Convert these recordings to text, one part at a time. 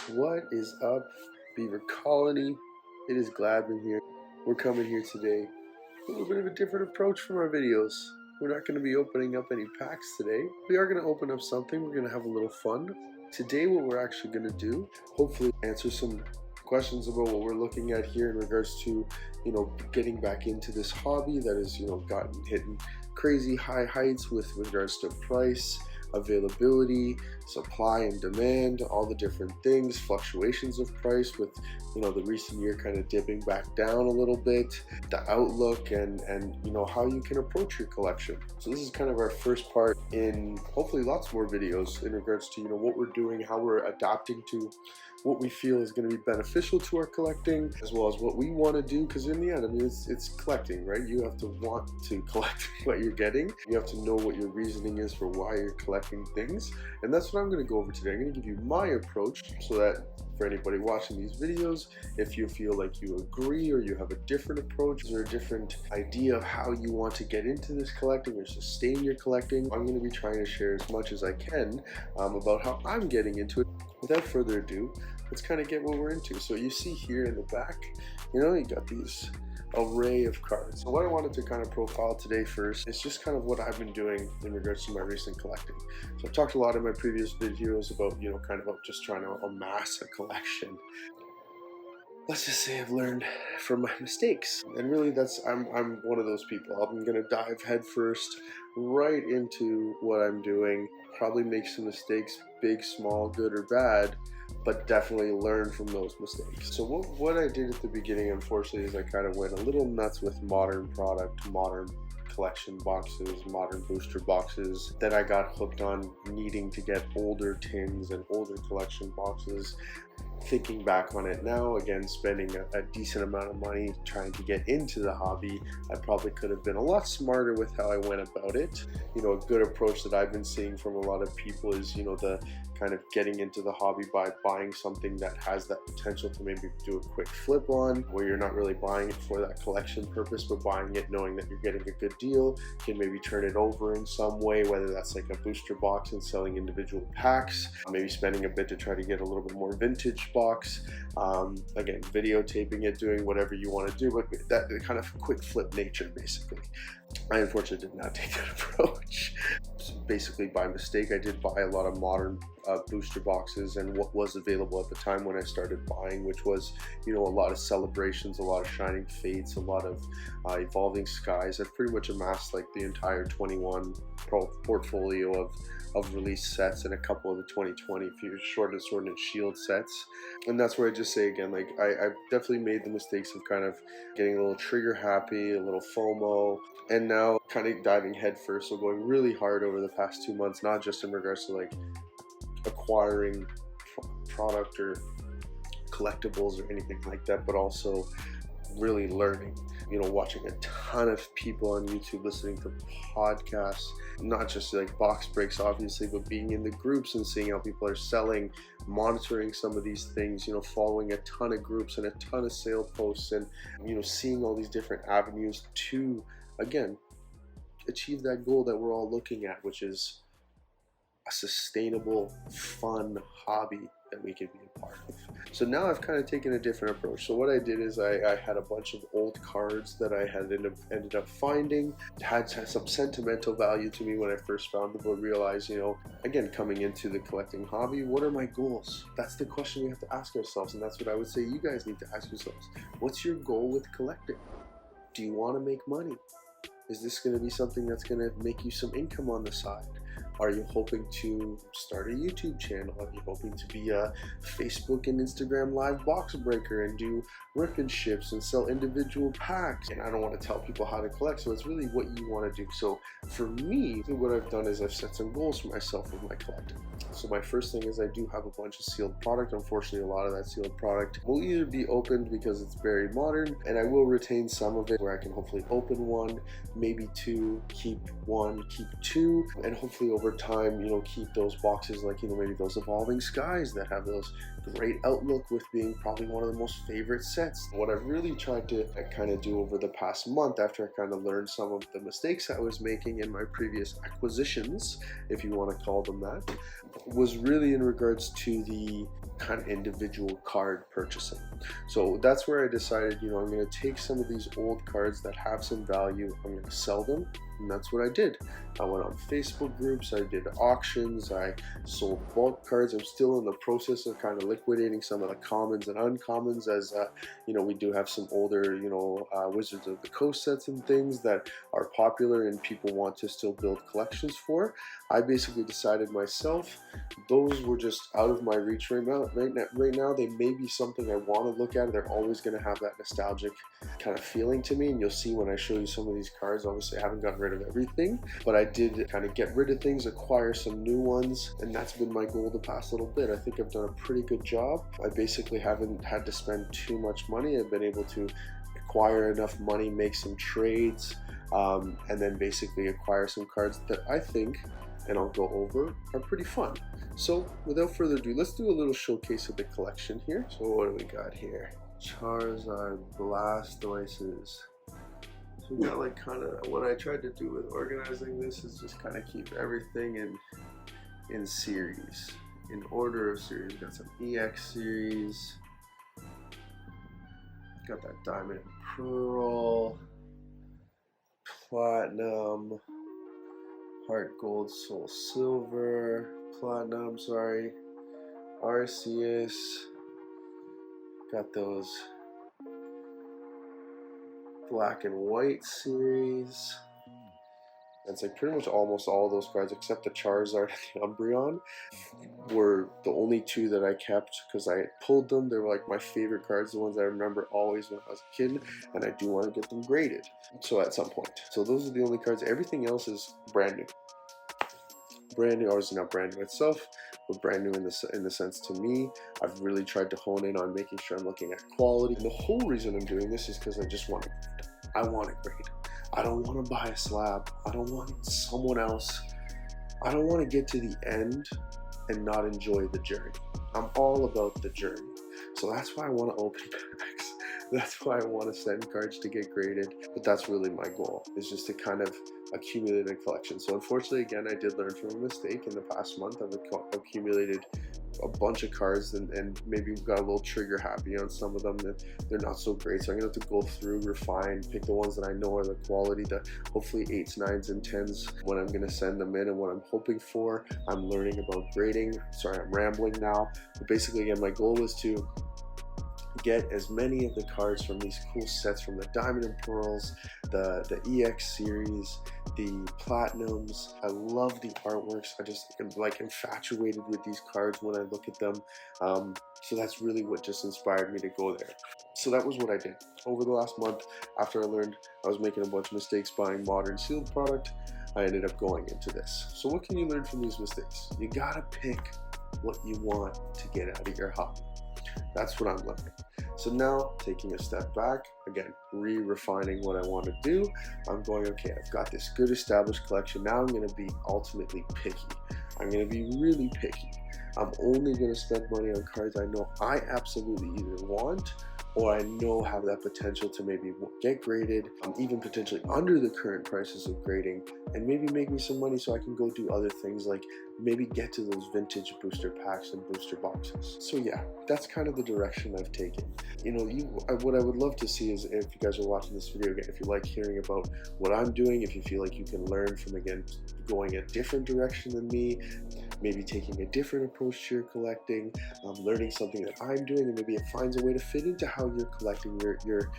What is up, Beaver Colony? It is Gladman here. We're coming here today with a little bit of a different approach from our videos. We're not going to be opening up any packs today. We are going to open up something. We're going to have a little fun. Today what we're actually going to do, hopefully answer some questions about what we're looking at here in regards to, getting back into this hobby that has, hitting crazy high heights with regards to price, availability, supply and demand, all the different things, fluctuations of price with the recent year kind of dipping back down a little bit, the outlook and how you can approach your collection. So this is kind of our first part in hopefully lots more videos in regards to what we're doing, how we're adapting to what we feel is going to be beneficial to our collecting, as well as what we want to do, because in the end, I mean, it's collecting, right? You have to want to collect what you're getting. You have to know what your reasoning is for why you're collecting things, and that's what I'm going to go over today. I'm going to give you my approach so that for anybody watching these videos, if you feel like you agree or you have a different approach or a different idea of how you want to get into this collecting or sustain your collecting, I'm going to be trying to share as much as I can about how I'm getting into it. Without further ado, let's kind of get what we're into. So you see here in the back, you got these array of cards. So what I wanted to kind of profile today first is just kind of what I've been doing in regards to my recent collecting. So I've talked a lot in my previous videos about, kind of about just trying to amass a collection. Let's just say I've learned from my mistakes, and really I'm one of those people. I'm gonna dive headfirst right into what I'm doing, probably make some mistakes, big, small, good or bad, but definitely learn from those mistakes. So what I did at the beginning, unfortunately, is I kind of went a little nuts with modern product, modern collection boxes, modern booster boxes. Then I got hooked on needing to get older tins and older collection boxes. Thinking back on it now, again, spending a decent amount of money trying to get into the hobby, I probably could have been a lot smarter with how I went about it. A good approach that I've been seeing from a lot of people is, the kind of getting into the hobby by buying something that has that potential to maybe do a quick flip on, where you're not really buying it for that collection purpose, but buying it knowing that you're getting a good deal, can maybe turn it over in some way, whether that's like a booster box and selling individual packs, maybe spending a bit to try to get a little bit more vintage box, again, videotaping it, doing whatever you want to do, but that kind of quick flip nature, basically. I unfortunately did not take that approach. So basically by mistake, I did buy a lot of modern booster boxes and what was available at the time when I started buying, which was a lot of celebrations, a lot of shining fates, a lot of evolving skies. I've pretty much amassed like the entire 21 portfolio of release sets and a couple of the 2020 Sword and Shield sets. And that's where I just say again, like I've definitely made the mistakes of kind of getting a little trigger happy, a little FOMO, and now kind of diving headfirst, so going really hard over the past 2 months, not just in regards to like acquiring product or collectibles or anything like that, but also really learning, watching a ton of people on YouTube, listening to podcasts, not just like box breaks obviously, but being in the groups and seeing how people are selling, monitoring some of these things, following a ton of groups and a ton of sale posts, and seeing all these different avenues to, again, achieve that goal that we're all looking at, which is a sustainable, fun hobby that we can be a part of. So now I've kind of taken a different approach. So what I did is I had a bunch of old cards that I had ended up finding, had some sentimental value to me when I first found them, but realized, again, coming into the collecting hobby, what are my goals? That's the question we have to ask ourselves, and that's what I would say you guys need to ask yourselves. What's your goal with collecting? Do you want to make money? Is this going to be something that's going to make you some income on the side? Are you hoping to start a YouTube channel? Are you hoping to be a Facebook and Instagram live box breaker and do rip and ships and sell individual packs? And I don't want to tell people how to collect, so it's really what you want to do. So for me, what I've done is I've set some goals for myself with my collecting. So my first thing is I do have a bunch of sealed product. Unfortunately, a lot of that sealed product will either be opened because it's very modern, and I will retain some of it where I can hopefully open one, maybe two, keep one, keep two, and hopefully over time, keep those boxes like, maybe those evolving skies that have those great outlook with being probably one of the most favorite sets. What I've really tried to kind of do over the past month, after I kind of learned some of the mistakes I was making in my previous acquisitions, if you want to call them that, was really in regards to the kind of individual card purchasing. So that's where I decided, you know, I'm going to take some of these old cards that have some value, I'm going to sell them, and that's what I did. I went on Facebook groups, I did auctions, I sold bulk cards. I'm still in the process of kind of liquidating some of the commons and uncommons, as you know, we do have some older, you know, Wizards of the Coast sets and things that are popular and people want to still build collections for. I basically decided myself those were just out of my reach right now. Right now, they may be something I want to look at. They're always going to have that nostalgic kind of feeling to me, and you'll see when I show you some of these cards. Obviously, I haven't gotten rid of everything, but I did kind of get rid of things, acquire some new ones, and that's been my goal the past little bit. I think I've done a pretty good job. I basically haven't had to spend too much money. I've been able to acquire enough money, make some trades, and then basically acquire some cards that I think, and I'll go over, are pretty fun. So without further ado, let's do a little showcase of the collection here. So what do we got here? Charizard Blastoises. So we got like kind of, what I tried to do with organizing this is just kind of keep everything in series, in order of series. Got some EX series, got that Diamond and Pearl, Platinum, Heart Gold, Soul Silver, Platinum, sorry, Arceus, got those Black and White series. It's like pretty much almost all of those cards except the Charizard and the Umbreon were the only two that I kept because I pulled them. They were like my favorite cards, the ones I remember always when I was a kid, and I do want to get them graded. So at some point. So those are the only cards. Everything else is brand new. Brand new, obviously not brand new itself, but brand new in the sense to me. I've really tried to hone in on making sure I'm looking at quality. And the whole reason I'm doing this is because I just want to grade. I want to grade. I don't want to buy a slab. I don't want someone else. I don't want to get to the end and not enjoy the journey. I'm all about the journey. So that's why I want to open packs. That's why I want to send cards to get graded. But that's really my goal, is just to kind of accumulate a collection. So unfortunately, again, I did learn from a mistake in the past month. I've accumulated a bunch of cards and maybe got a little trigger happy on some of them. They're not so great. So I'm gonna have to go through, refine, pick the ones that I know are the quality, the hopefully 8s, 9s, and 10s when I'm gonna send them in and what I'm hoping for. I'm learning about grading. Sorry, I'm rambling now. But basically, again, my goal was to get as many of the cards from these cool sets, from the Diamond and Pearls, the EX series, the Platinums. I love the artworks. I just am like infatuated with these cards when I look at them. So that's really what just inspired me to go there. So that was what I did. Over the last month, after I learned I was making a bunch of mistakes buying modern sealed product, I ended up going into this. So what can you learn from these mistakes? You gotta pick what you want to get out of your hobby. That's what I'm learning. So now, taking a step back, again, refining what I want to do, I'm going, okay, I've got this good established collection. Now I'm going to be ultimately picky. I'm going to be really picky. I'm only going to spend money on cards I know I absolutely either want or I know have that potential to maybe get graded, even potentially under the current prices of grading, and maybe make me some money so I can go do other things like maybe get to those vintage booster packs and booster boxes. So yeah, that's kind of the direction I've taken. You know, what I would love to see is, if you guys are watching this video again, if you like hearing about what I'm doing, if you feel like you can learn from, again, going a different direction than me, maybe taking a different approach to your collecting, learning something that I'm doing, and maybe it finds a way to fit into how you're collecting your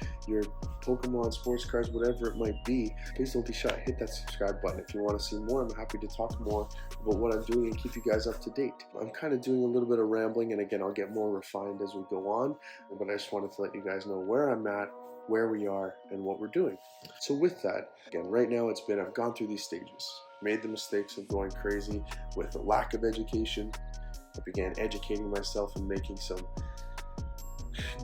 Pokemon, sports cards, whatever it might be, please don't be shy. Hit that subscribe button. If you want to see more, I'm happy to talk more about what I'm doing and keep you guys up to date. I'm kind of doing a little bit of rambling, and again, I'll get more refined as we go on, but I just wanted to let you guys know where I'm at, where we are, and what we're doing. So with that, again, right now I've gone through these stages, made the mistakes of going crazy with the lack of education. I began educating myself and making some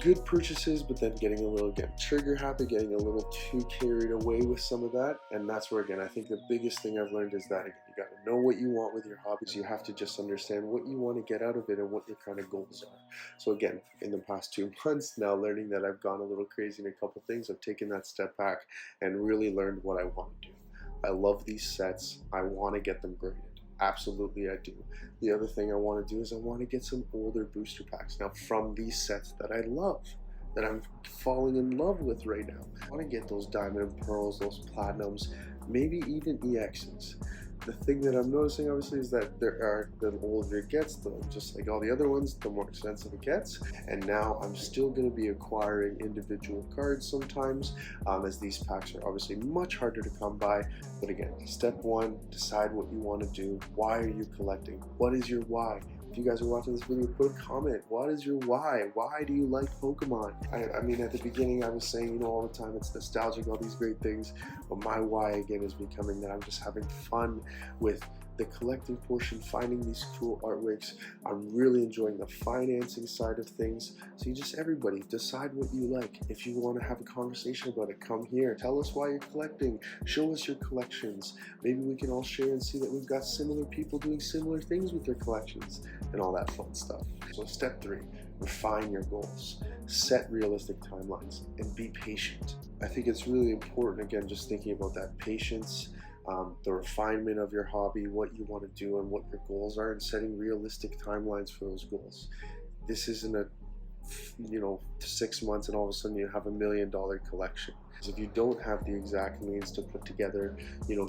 good purchases, but then getting a little, again, trigger happy, getting a little too carried away with some of that. And that's where, again, I think the biggest thing I've learned is that, again, you got to know what you want with your hobbies. You have to just understand what you want to get out of it and what your kind of goals are. So again, in the past 2 months now, learning that I've gone a little crazy in a couple things, I've taken that step back and really learned what I want to do. I love these sets. I want to get them graded. Absolutely I do. The other thing I want to do is I want to get some older booster packs now from these sets that I love, that I'm falling in love with right now. I want to get those diamond and pearls, those platinums, maybe even EXs. The thing that I'm noticing obviously is that the older it gets, just like all the other ones, the more expensive it gets. And now I'm still going to be acquiring individual cards sometimes, as these packs are obviously much harder to come by. But again, step one, decide what you want to do. Why are you collecting? What is your why? If you guys are watching this video, put a comment. What is your why? Why do you like Pokemon? I mean, at the beginning, I was saying, you know, all the time, it's nostalgic, all these great things. But my why, again, is becoming that I'm just having fun with the collecting portion, finding these cool artworks. I'm really enjoying the financing side of things. So you just, everybody, decide what you like. If you want to have a conversation about it, come here. Tell us why you're collecting. Show us your collections. Maybe we can all share and see that we've got similar people doing similar things with their collections and all that fun stuff. So step 3, refine your goals. Set realistic timelines and be patient. I think it's really important, again, just thinking about that patience, the refinement of your hobby, what you want to do and what your goals are, and setting realistic timelines for those goals. This isn't a, 6 months and all of a sudden you have $1 million collection. If you don't have the exact means to put together,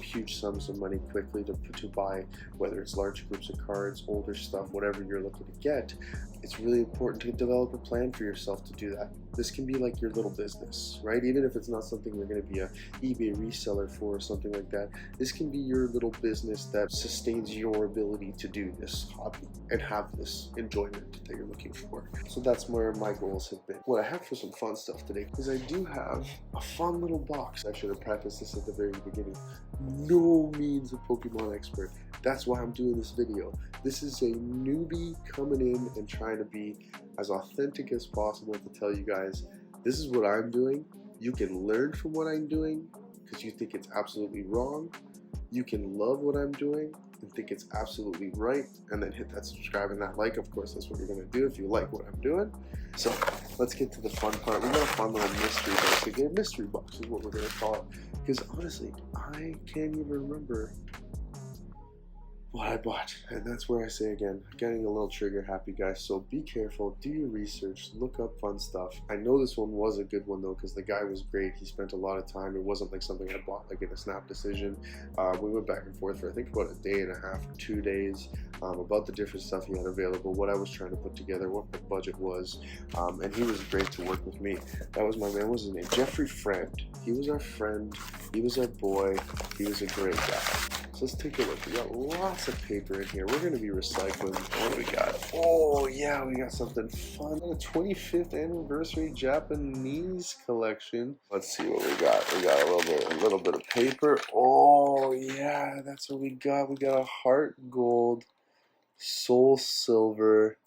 huge sums of money quickly to buy, whether it's large groups of cards, older stuff, whatever you're looking to get, it's really important to develop a plan for yourself to do that. This can be like your little business, right? Even if it's not something you're going to be a eBay reseller for or something like that, this can be your little business that sustains your ability to do this hobby and have this enjoyment that you're looking for. So that's where my goals have been. What I have for some fun stuff today is I do have a fun little box. I should have practiced this at the very beginning. No means a Pokemon expert. That's why I'm doing this video. This is a newbie coming in and trying to be as authentic as possible to tell you guys, this is what I'm doing. You can learn from what I'm doing because you think it's absolutely wrong. You can love what I'm doing and think it's absolutely right, and then hit that subscribe and that like. Of course, that's what you're gonna do if you like what I'm doing. So let's get to the fun part. We got a fun little mystery box. Again, mystery box is what we're gonna call it. Because honestly, I can't even remember what I bought, and that's where I say again, getting a little trigger happy, guys. So be careful, do your research, look up fun stuff. I know this one was a good one though, because the guy was great. He spent a lot of time. It wasn't like something I bought like in a snap decision. We went back and forth for I think about a day and a half or 2 days about the different stuff he had available, what I was trying to put together, what my budget was, and he was great to work with me. That was my man. What was his name? Jeffrey Friend. He was our friend. He was our boy. He was a great guy. So let's take a look. We got lots of paper in here. We're going to be recycling. What do we got? Oh, yeah, we got something fun. A 25th anniversary Japanese collection. Let's see what we got. We got a little bit of paper. Oh, yeah, that's what we got. We got a heart gold, soul silver,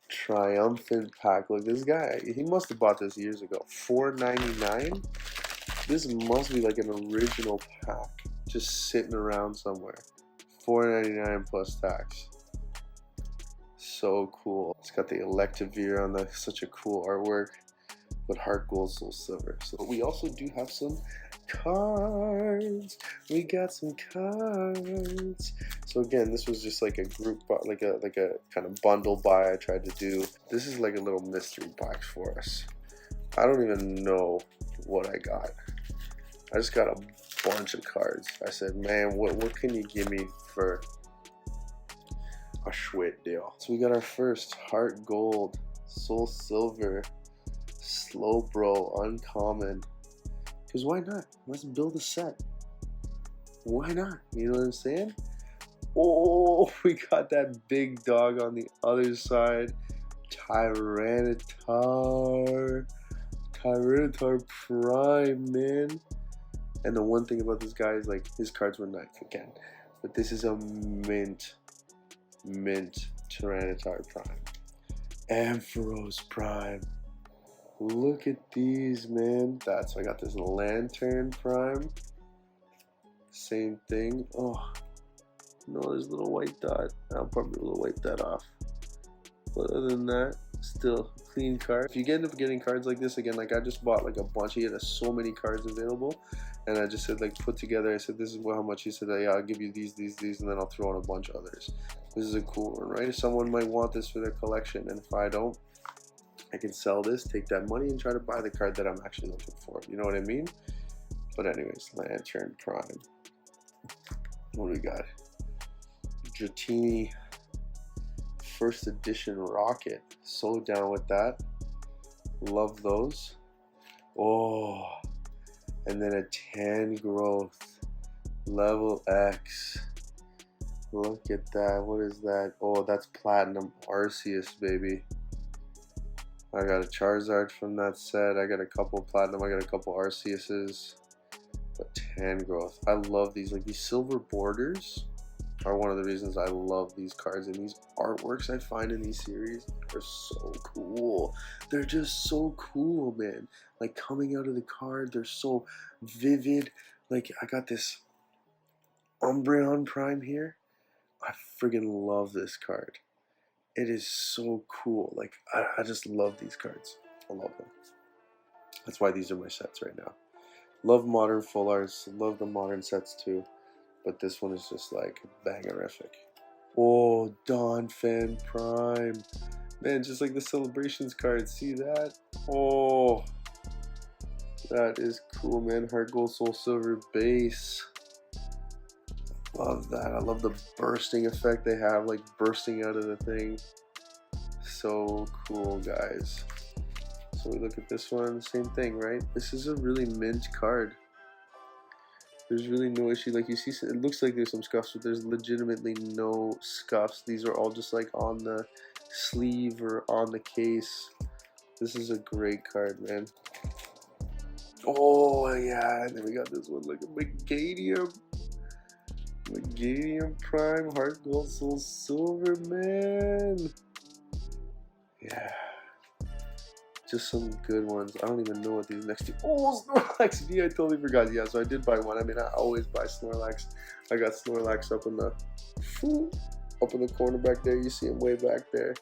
triumphant pack. Look, this guy, he must have bought this years ago. $4.99. This must be like an original pack, just sitting around somewhere. $4.99 plus tax. So cool. It's got the Electivire on such a cool artwork, but heart gold, soul silver. So we also do have some cards. We got some cards. So again, this was just like a group, like a kind of bundle buy I tried to do. This is like a little mystery box for us. I don't even know what I got. I just got a bunch of cards. I said, man, what can you give me for a sweet deal? So we got our first heart gold, soul silver, Slowbro, uncommon. Because why not? Let's build a set. Why not? You know what I'm saying? Oh, we got that big dog on the other side. Tyranitar Prime, man. And the one thing about this guy is like his cards were nice again, but this is a mint Tyranitar Prime, Ampharos Prime. Look at these, man. That's I got this Lantern Prime. Same thing. Oh no, there's a little white dot. I'll probably wipe that off. But other than that, Still clean card. If you end up getting cards like this, again, like I just bought like a bunch. He had so many cards available, and I just said like put together. I said this is how much. He said yeah, I'll give you these, and then I'll throw in a bunch of others. This is a cool one, right? Someone might want this for their collection, and if I don't, I can sell this, take that money, and try to buy the card that I'm actually looking for. You know what I mean? But anyways, Lantern Prime. What do we got? Dratini first edition Rocket. So down with that. Love those. Oh, and then a 10 growth level X. Look at that. What is that? Oh, that's platinum Arceus, baby. I got a Charizard from that set. I got a couple platinum. I got a couple Arceuses. A 10 growth. I love these. Like these silver borders are one of the reasons I love these cards, and these artworks I find in these series are so cool. They're just so cool, man. Like coming out of the card, they're so vivid. Like I got this Umbreon Prime here. I friggin' love this card. It is so cool. Like I just love these cards. I love them. That's why these are my sets right now. Love modern full arts. Love the modern sets too. But this one is just like bangerific. Oh, Donphan Prime. Man, just like the celebrations card. See that? Oh, that is cool, man. Heart Gold Soul Silver base. Love that. I love the bursting effect they have, like bursting out of the thing. So cool, guys. So we look at this one, same thing, right? This is a really mint card. There's really no issue. Like you see, it looks like there's some scuffs, but there's legitimately no scuffs. These are all just like on the sleeve or on the case. This is a great card, man. Oh yeah, and then we got this one, like a Meganium Prime Heart Gold Soul Silver, man. Yeah. Just some good ones. I don't even know what these next two. Oh, Snorlax V! I totally forgot. Yeah, so I did buy one. I mean, I always buy Snorlax. I got Snorlax up in the corner back there. You see him way back there.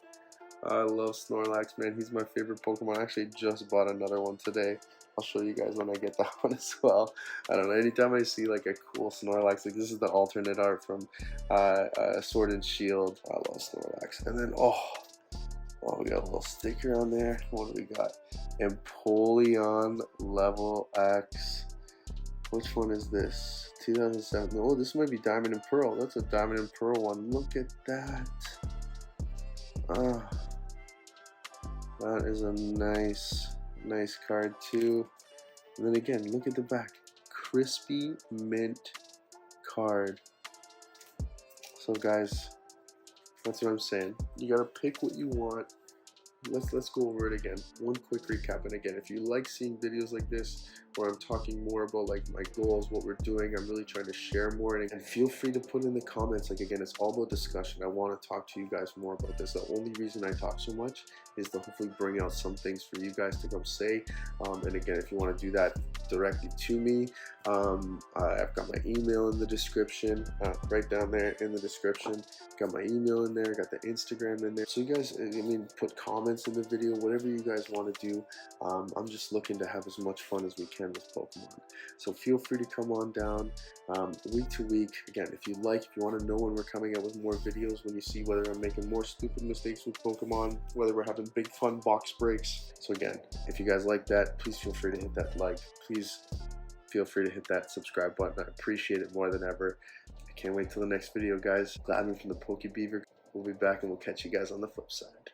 I love Snorlax, man. He's my favorite Pokemon. I actually just bought another one today. I'll show you guys when I get that one as well. I don't know. Anytime I see like a cool Snorlax, like this is the alternate art from Sword and Shield. I love Snorlax. And then we got a little sticker on there. What do we got? Empoleon Level X. Which one is this? 2007. Oh, this might be Diamond and Pearl. That's a Diamond and Pearl one. Look at that. That is a nice card too. And then again, look at the back. Crispy mint card. So guys, that's what I'm saying. You gotta pick what you want. Let's go over it again. One quick recap, and again, if you like seeing videos like this where I'm talking more about like my goals, what we're doing, I'm really trying to share more, and feel free to put in the comments. Like again, it's all about discussion. I want to talk to you guys more about this. The only reason I talk so much is to hopefully bring out some things for you guys to come say. And again, if you want to do that directly to me, I've got my email in the description, right down there in the description. Got my email in there, got the Instagram in there. So you guys, I mean, put comments in the video, whatever you guys want to do. I'm just looking to have as much fun as we can with Pokemon. So feel free to come on down week to week. Again, if you want to know when we're coming out with more videos, when you see whether I'm making more stupid mistakes with Pokemon, whether we're having big fun box breaks. So again, if you guys like that, please feel free to hit that like. Please feel free to hit that subscribe button. I appreciate it more than ever. I can't wait till the next video, guys. Gladman from the Poke Beaver. We'll be back and we'll catch you guys on the flip side.